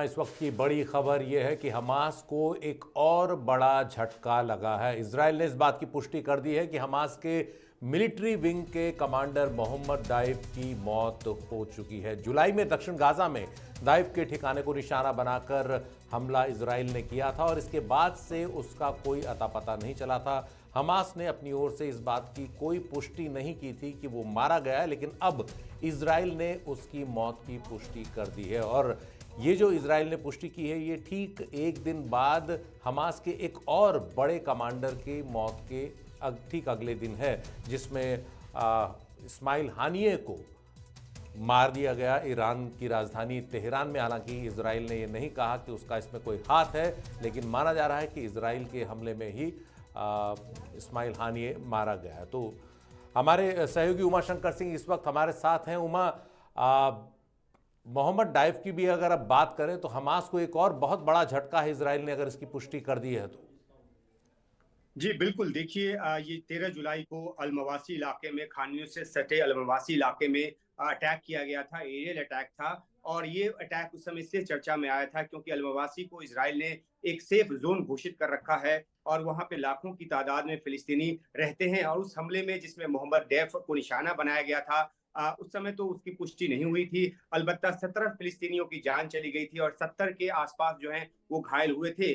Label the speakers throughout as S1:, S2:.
S1: इस वक्त की बड़ी खबर यह है कि हमास को एक और बड़ा झटका लगा है। इजराइल ने इस बात की पुष्टि कर दी है कि हमास के मिलिट्री विंग के कमांडर मोहम्मद दाइफ की मौत हो चुकी है। जुलाई में दक्षिण गाजा में दाइफ के ठिकाने को निशाना बनाकर हमला इजराइल ने किया था और इसके बाद से उसका कोई अता पता नहीं चला था। हमास ने अपनी ओर से इस बात की कोई पुष्टि नहीं की थी कि वो मारा गया है, लेकिन अब इजराइल ने उसकी मौत की पुष्टि कर दी है। और ये जो इजराइल ने पुष्टि की है, ये ठीक एक दिन बाद हमास के एक और बड़े कमांडर की मौत के ठीक अगले दिन है, जिसमें इस्माइल हानिये को मार दिया गया ईरान की राजधानी तेहरान में। हालांकि इजराइल ने ये नहीं कहा कि उसका इसमें कोई हाथ है, लेकिन माना जा रहा है कि इजराइल के हमले में ही इस्माइल हानिये मारा गया है। तो हमारे सहयोगी उमा शंकर सिंह इस वक्त हमारे साथ हैं। उमा, मोहम्मद दाइफ की भी अगर अब बात करें तो हमास को एक और बहुत बड़ा झटका है इजराइल ने अगर इसकी पुष्टि कर दी है तो।
S2: जी बिल्कुल, देखिए ये 13 जुलाई को अलमवासी इलाके में, खान यूनिस से सटे अलमवासी इलाके में अटैक किया गया था, एरियल अटैक था। और ये अटैक उस समय इसलिए चर्चा में आया था क्योंकि अलमवासी को इजराइल ने एक सेफ जोन घोषित कर रखा है और वहां पे लाखों की तादाद में फिलिस्तीनी रहते हैं। और उस हमले में जिसमें मोहम्मद दैफ को निशाना बनाया गया था, उस समय तो उसकी पुष्टि नहीं हुई थी। अलबत्ता 17 फिलिस्तीनियों की जान चली गई थी और 70 के आसपास जो है वो घायल हुए थे।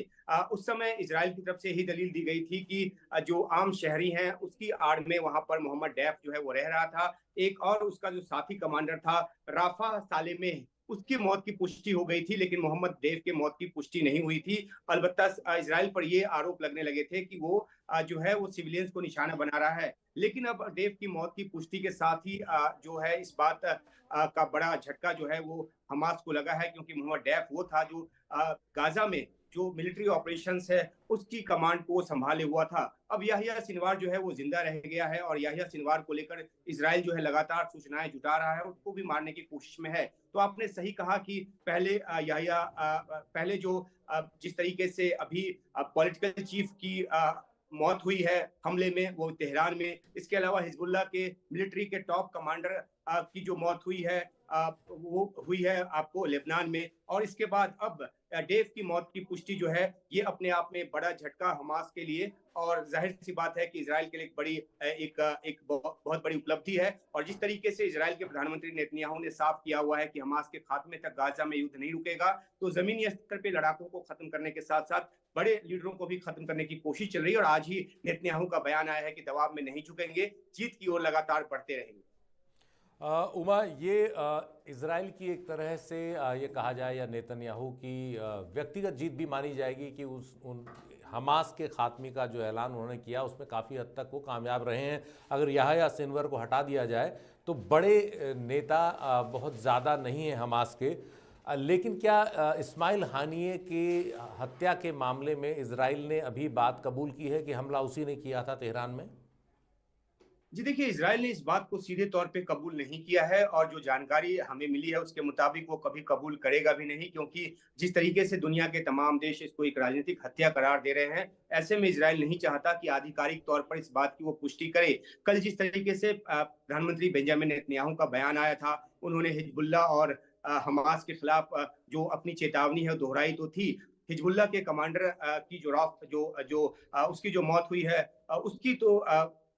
S2: उस समय इजराइल की तरफ से ही दलील दी गई थी कि जो आम शहरी हैं उसकी आड़ में वहां पर मोहम्मद दैफ जो है वो रह रहा था। एक और उसका जो साथी कमांडर था राफा सालेमेह, उसकी मौत की पुष्टि हो गई थी, लेकिन मोहम्मद दैफ के मौत की पुष्टि नहीं हुई थी। अलबत्ता इजराइल पर ये आरोप लगने लगे थे कि वो जो है वो सिविलियंस को निशाना बना रहा है। लेकिन अब दैफ की मौत की पुष्टि के साथ ही जो है इस बात का बड़ा झटका जो है वो हमास को लगा है, क्योंकि मोहम्मद दैफ वो था जो गाजा में जो मिलिट्री ऑपरेशंस है उसकी कमांड को संभाले हुआ था। अब याहिया सिनवार जो है वो जिंदा रह गया है और याहिया सिनवार को लेकर इजराइल जो है लगातार सूचनाएं जुटा रहा है, उसको भी मारने की कोशिश में है। तो आपने सही कहा कि पहले जो जिस तरीके से अभी पॉलिटिकल चीफ की मौत हुई है हमले में, वो तेहरान में। इसके अलावा हिजबुल्लाह के मिलिट्री के टॉप कमांडर की जो मौत हुई है वो हुई है आपको लेबनान में। और इसके बाद अब डेफ की मौत की पुष्टि जो है ये अपने आप में बड़ा झटका हमास के लिए, और जाहिर सी बात है कि इजराइल के लिए एक बड़ी एक बहुत बड़ी उपलब्धि है। और जिस तरीके से इजराइल के प्रधानमंत्री नेतन्याहू ने साफ किया हुआ है कि हमास के खात्मे तक गाजा में युद्ध नहीं रुकेगा, तो जमीनी स्तर पे लड़ाकों को खत्म करने के साथ साथ बड़े लीडरों को भी खत्म करने की कोशिश चल रही है। और आज ही नेतन्याहू का बयान आया है कि दबाव में नहीं झुकेंगे, जीत की ओर लगातार बढ़ते रहेंगे।
S1: उमा, ये इजराइल की एक तरह से ये कहा जाए या नेतन्याहू की व्यक्तिगत जीत भी मानी जाएगी कि उन हमास के खात्मे का जो ऐलान उन्होंने किया उसमें काफ़ी हद तक वो कामयाब रहे हैं। अगर याहिया सिनवर को हटा दिया जाए तो बड़े नेता बहुत ज़्यादा नहीं है हमास के। लेकिन क्या इस्माइल हानिये की हत्या के मामले में इजराइल ने अभी बात कबूल की है कि हमला उसी ने किया था तेहरान में?
S2: जी देखिए, इजराइल ने इस बात को सीधे तौर पे कबूल नहीं किया है और जो जानकारी हमें मिली है उसके मुताबिक वो कभी कबूल करेगा भी नहीं, क्योंकि जिस तरीके से दुनिया के तमाम देश इसको एक राजनीतिक हत्या करार दे रहे हैं, ऐसे में इजराइल नहीं चाहता कि आधिकारिक तौर पर इस बात की वो पुष्टि करे। कल जिस तरीके से प्रधानमंत्री बेंजामिन नेतन्याहू का बयान आया था, उन्होंने हिजबुल्लाह और हमास के खिलाफ जो अपनी चेतावनी है दोहराई तो थी। हिजबुल्लाह के कमांडर की जो उसकी जो मौत हुई है उसकी तो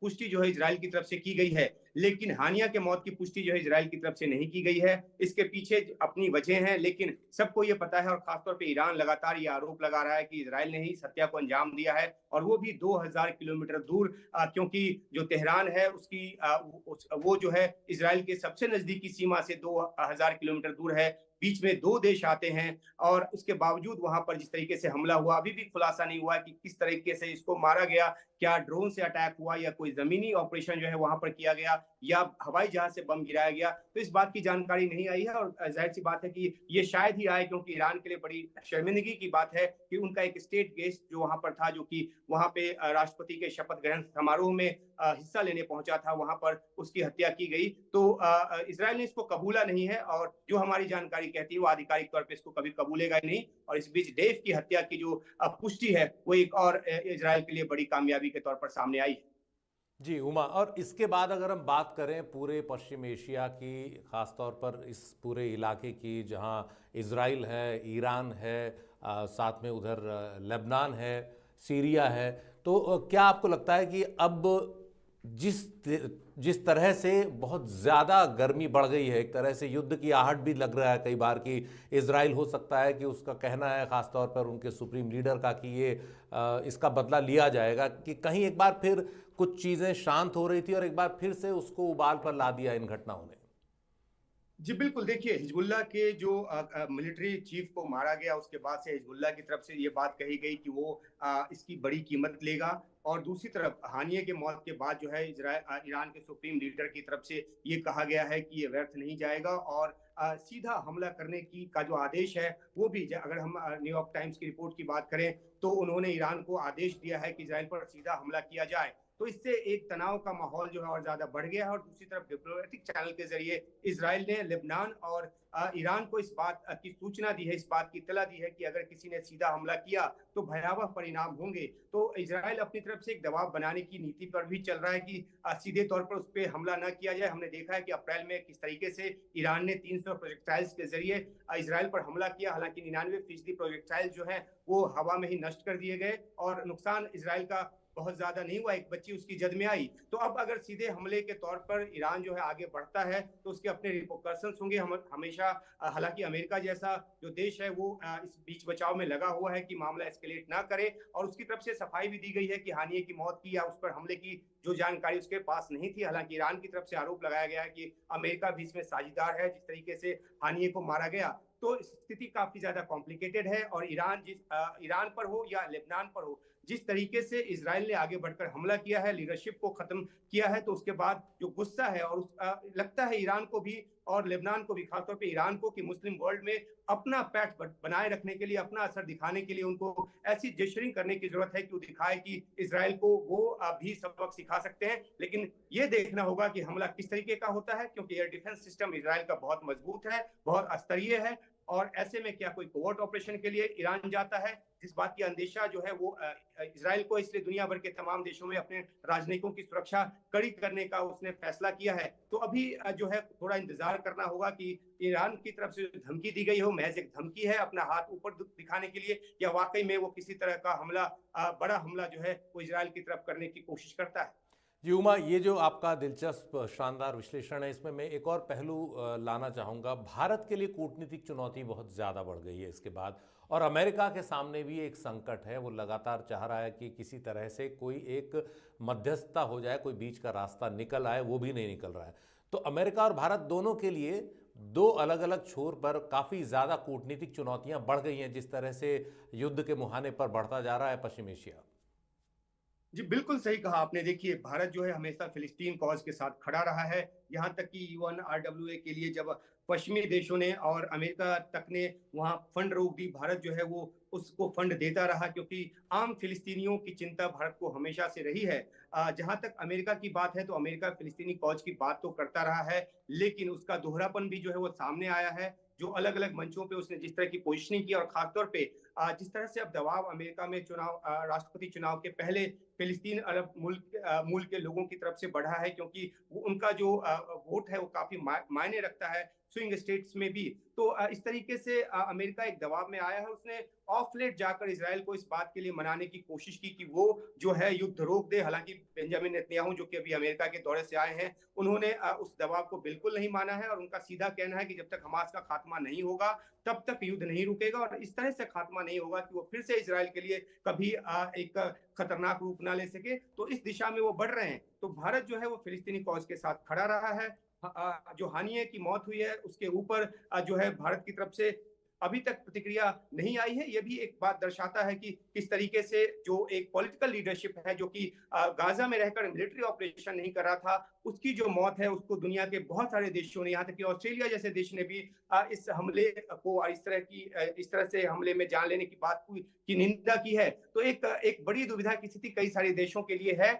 S2: पुष्टि जो है इजराइल की तरफ से की गई है, लेकिन हानिया के मौत की पुष्टि जो है इजराइल की तरफ से नहीं की गई है। इसके पीछे अपनी वजह है, लेकिन सबको ये पता है और खासतौर पे ईरान लगातार ये आरोप लगा रहा है कि इजराइल ने ही इस हत्या को अंजाम दिया है, और वो भी 2000 किलोमीटर दूर, क्योंकि जो तेहरान है उसकी वो जो है इजराइल के सबसे नजदीकी सीमा से 2000 किलोमीटर दूर है। बीच में दो देश आते हैं और उसके बावजूद वहां पर जिस तरीके से हमला हुआ, अभी भी खुलासा नहीं हुआ कि किस तरीके से इसको मारा गया। क्या ड्रोन से अटैक हुआ या कोई जमीनी ऑपरेशन जो है वहां पर किया गया या हवाई जहाज से बम गिराया गया, तो इस बात की जानकारी नहीं आई है। और जाहिर सी बात है कि ये शायद ही आए, क्योंकि ईरान के लिए बड़ी शर्मिंदगी की बात है कि उनका एक स्टेट गेस्ट जो वहां पर था, जो कि वहां पे राष्ट्रपति के शपथ ग्रहण समारोह में हिस्सा लेने पहुंचा था, वहां पर उसकी हत्या की गई। तो इजराइल ने इसको कबूला नहीं है, और जो हमारी जानकारी कहती है वो आधिकारिक तौर पर इसको कभी कबूलेगा ही नहीं। और इस बीच डेफ की हत्या की जो पुष्टि है वो एक और इजराइल के लिए बड़ी कामयाबी के तौर पर सामने आई है।
S1: जी उमा, और इसके बाद अगर हम बात करें पूरे पश्चिम एशिया की, ख़ासतौर पर इस पूरे इलाके की जहां इज़राइल है, ईरान है, साथ में उधर लेबनान है, सीरिया है, तो क्या आपको लगता है कि अब जिस जिस तरह से बहुत ज़्यादा गर्मी बढ़ गई है, एक तरह से युद्ध की आहट भी लग रहा है कई बार कि इजराइल हो सकता है कि उसका कहना है ख़ासतौर पर उनके सुप्रीम लीडर का कि ये इसका बदला लिया जाएगा, कि कहीं एक बार फिर कुछ चीज़ें शांत हो रही थी और एक बार फिर से उसको उबाल पर ला दिया इन घटनाओं ने?
S2: जी बिल्कुल, देखिए हिजबुल्लाह के जो मिलिट्री चीफ को मारा गया, उसके बाद से हिजबुल्लाह की तरफ से ये बात कही गई कि वो इसकी बड़ी कीमत लेगा। और दूसरी तरफ हानिये की मौत के बाद जो है ईरान के सुप्रीम लीडर की तरफ से ये कहा गया है कि ये व्यर्थ नहीं जाएगा, और सीधा हमला करने की का जो आदेश है वो भी, अगर हम न्यूयॉर्क टाइम्स की रिपोर्ट की बात करें तो उन्होंने ईरान को आदेश दिया है कि इजराइल पर सीधा हमला किया जाए। तो इससे एक तनाव का माहौल जो है और ज्यादा बढ़ गया है। और दूसरी तरफ डिप्लोमेटिक चैनल के जरिए इजराइल ने लेबनान और ईरान को इस बात की सूचना दी है, इस बात की इत्तला दी है कि अगर किसी ने सीधा हमला किया तो भयावह परिणाम होंगे। तो इजराइल अपनी तरफ से एक दबाव बनाने की नीति पर भी चल रहा है कि सीधे तौर पर उस पर हमला न किया जाए। हमने देखा है कि अप्रैल में किस तरीके से ईरान ने 300 प्रोजेक्टाइल्स के जरिए इजराइल पर हमला किया। हालांकि 99% प्रोजेक्टाइल जो है वो हवा में ही नष्ट कर दिए गए और नुकसान इजराइल का बहुत ज्यादा नहीं हुआ, एक बच्ची उसकी जद में आई। तो अब अगर सीधे हमले के तौर पर ईरान जो है आगे बढ़ता है तो उसके अपने रिपोर्कर्सन्स होंगे। हम हमेशा हालांकि अमेरिका जैसा जो देश है वो इस बीच बचाव में लगा हुआ है कि मामला एस्केलेट ना करे, और उसकी तरफ से सफाई भी दी गई है कि हानिये की मौत की या उस पर हमले की जो जानकारी उसके पास नहीं थी। हालांकि ईरान की तरफ से आरोप लगाया गया है कि अमेरिका भी इसमें साझेदार है जिस तरीके से हानिये को मारा गया। तो स्थिति काफी ज्यादा कॉम्प्लिकेटेड है, और ईरान पर हो या लेबनान पर हो, जिस तरीके से इजराइल ने आगे बढ़कर हमला किया है, लीडरशिप को खत्म किया है, तो उसके बाद जो गुस्सा है और लगता है ईरान को भी और लेबनान को भी, खासतौर पे ईरान को, कि मुस्लिम वर्ल्ड में अपना पैठ बनाए रखने के लिए, अपना असर दिखाने के लिए उनको ऐसी जेस्चरिंग करने की जरूरत है कि वो दिखाए कि इजराइल को वो भी सबक सिखा सकते हैं। लेकिन ये देखना होगा कि हमला किस तरीके का होता है, क्योंकि एयर डिफेंस सिस्टम इजराइल का बहुत मजबूत है, बहुत स्तरीय है। और ऐसे में क्या कोई कोवर्ट ऑपरेशन के लिए ईरान जाता है, जिस बात की अंदेशा जो है वो इजराइल को, इसलिए दुनिया भर के तमाम देशों में अपने राजनयिकों की सुरक्षा कड़ी करने का उसने फैसला किया है। तो अभी जो है थोड़ा इंतजार करना होगा कि ईरान की तरफ से धमकी दी गई हो महज एक धमकी है अपना हाथ ऊपर दिखाने के लिए, या वाकई में वो किसी तरह का हमला, बड़ा हमला जो है वो इजराइल की तरफ करने की कोशिश करता है।
S1: जी उमा, ये जो आपका दिलचस्प शानदार विश्लेषण है, इसमें मैं एक और पहलू लाना चाहूँगा। भारत के लिए कूटनीतिक चुनौती बहुत ज़्यादा बढ़ गई है इसके बाद, और अमेरिका के सामने भी एक संकट है। वो लगातार चाह रहा है कि किसी तरह से कोई एक मध्यस्थता हो जाए, कोई बीच का रास्ता निकल आए, वो भी नहीं निकल रहा है। तो अमेरिका और भारत दोनों के लिए दो अलग अलग छोर पर काफ़ी ज़्यादा कूटनीतिक चुनौतियाँ बढ़ गई हैं, जिस तरह से युद्ध के मुहाने पर बढ़ता जा रहा है पश्चिम एशिया।
S2: जी बिल्कुल सही कहा आपने। देखिए भारत जो है हमेशा फिलिस्तीन कॉज के साथ खड़ा रहा है, यहाँ तक कि UNRWA के लिए जब पश्चिमी देशों ने और अमेरिका तक ने वहाँ फंड रोक दी, भारत जो है वो उसको फंड देता रहा, क्योंकि आम फिलिस्तीनियों की चिंता भारत को हमेशा से रही है। जहाँ तक अमेरिका की बात है तो अमेरिका फिलिस्तीनी कॉज की बात तो करता रहा है, लेकिन उसका दोहरापन भी जो है वो सामने आया है। जो अलग अलग मंचों पे उसने जिस तरह की पोजिशनिंग की, और खासतौर पे जिस तरह से अब दबाव अमेरिका में राष्ट्रपति चुनाव के पहले फिलिस्तीन अरब मूल के लोगों की तरफ से बढ़ा है, क्योंकि उनका जो वोट है वो काफी मायने रखता है स्विंग स्टेट्स में भी। तो इस तरीके से अमेरिका एक दबाव में आया है। उसने ऑफ लेट जाकर इसराइल को इस बात के लिए मनाने की कोशिश की कि वो जो है युद्ध रोक दे। हालांकि बेंजामिन नेतन्याहू जो कि अभी अमेरिका के दौरे से आए हैं, उन्होंने उस दबाव को बिल्कुल नहीं माना है, और उनका सीधा कहना है कि जब तक हमास का खात्मा नहीं होगा तब तक युद्ध नहीं रुकेगा, और इस तरह से खात्मा नहीं होगा कि वो फिर से इसराइल के लिए कभी एक खतरनाक रूप ना ले सके। तो इस दिशा में वो बढ़ रहे हैं। तो भारत जो है वो फिलिस्तीनी कॉज के साथ खड़ा रहा है। जो हानिये की मौत हुई है उसके ऊपर जो है भारत की तरफ से अभी तक प्रतिक्रिया नहीं आई है। यह भी एक बात दर्शाता है कि किस तरीके से जो एक पॉलिटिकल लीडरशिप है, जो कि गाजा में रहकर मिलिट्री ऑपरेशन नहीं कर रहा था, उसकी जो मौत है उसको दुनिया के बहुत सारे देशों ने, यहाँ तक कि ऑस्ट्रेलिया जैसे देश ने भी इस हमले को और इस तरह से हमले में जान लेने की बात की निंदा की है। तो एक बड़ी दुविधा की स्थिति कई सारे देशों के लिए है।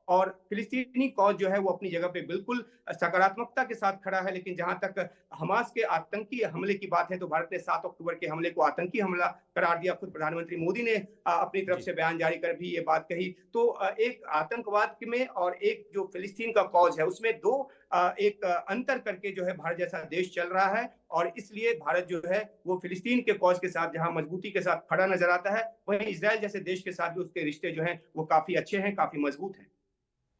S2: और फिलिस्तीनी कॉज जो है वो अपनी जगह पे बिल्कुल सकारात्मकता के साथ खड़ा है। लेकिन जहां तक हमास के आतंकी हमले की बात है तो भारत ने 7 अक्टूबर के हमले को आतंकी हमला करार दिया। खुद प्रधानमंत्री मोदी ने अपनी तरफ से बयान जारी कर भी ये बात कही। तो एक आतंकवाद में और एक जो फिलिस्तीन का कॉज है उसमें दो एक अंतर करके जो है भारत जैसा देश चल रहा है। और इसलिए भारत जो है वो फिलिस्तीन के कॉज के साथ जहां मजबूती के साथ खड़ा नजर आता है, वहीं इजराइल जैसे देश के साथ भी उसके रिश्ते जो हैं वो काफी अच्छे हैं, काफी मजबूत हैं।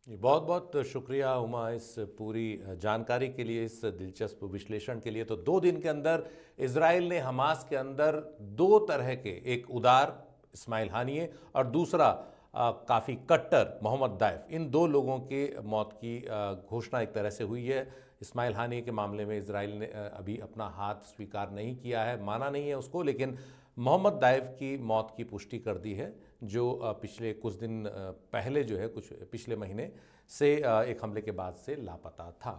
S1: बहुत बहुत शुक्रिया उमा इस पूरी जानकारी के लिए, इस दिलचस्प विश्लेषण के लिए। तो 2 दिन के अंदर इजराइल ने हमास के अंदर 2 तरह के, एक उदार इस्माइल हानिये और दूसरा काफ़ी कट्टर मोहम्मद दाइफ, इन 2 लोगों के मौत की घोषणा एक तरह से हुई है। इस्माइल हानिये के मामले में इजराइल ने अभी अपना हाथ स्वीकार नहीं किया है, माना नहीं है उसको, लेकिन मोहम्मद दाइफ की मौत की पुष्टि कर दी है, जो पिछले कुछ दिन पहले जो है, कुछ पिछले महीने से एक हमले के बाद से लापता था।